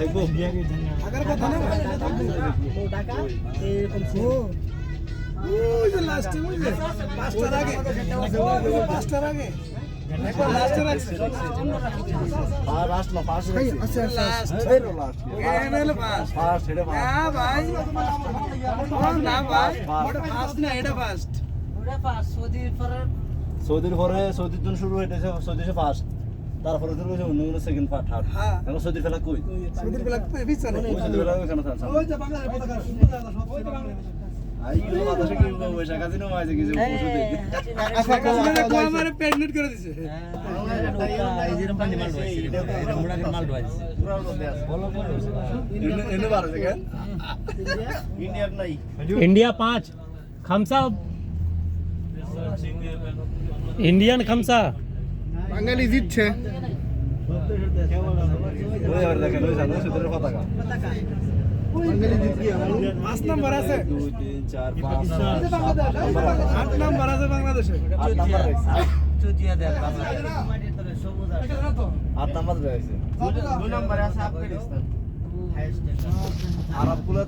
দেখবো আগের কথা না টাকা এরকম ওই যে লাস্টে ওই যে পাঁচটার আগে পাঁচটার আগে একবার লাস্টে রাখছে আর লাস্ট না পাস আচ্ছা লাস্ট এরো লাস্ট এখানে হলো ফার্স্ট পাস এটা পাস হ্যাঁ ভাই না ভাই ওটা ফার্স্ট না এটা ফার্স্ট ওটা পাস সৌদির পরে সৌদির জন্য শুরু হইতেছে সৌদিতে ফার্স্ট তারপরে তো রয়েছে অন্য কোনো সেকেন্ড পার্ট থার্ড হ্যাঁ এখন সৌদির ফেলা কই সুদীর বেলা পিছনে ওই সৌদির ফেলা ওইখানে থাকছে ওই যে বাংলাদেশ পতাকা ওই তো বাংলাদেশ আই ইউ বাতাসে কি পয়সা কাজিনো মাইছে কিছু পশু দেখি আচ্ছা কো আমারে প্রেগনেন্ট করে দিছে এনে বারো সেকেন্ড ইন্ডিয়ার নাই इंडिया 5 खमसा इंडियन खमसा বাঙালি জিতছে ওই আর দেখেন ওই জানো সৌদির পতাকা বাঙালি জিতছে 5 নাম্বার আছে 2 3 4 5 8 নাম্বার আছে বাংলাদেশে 8 নাম্বার রয়েছে চুতিয়া দেন বাংলাদেশ সবুজ আছে 8 নাম্বার রয়েছে 2 নম্বরে আছে আফগানিস্তান আরবগুলো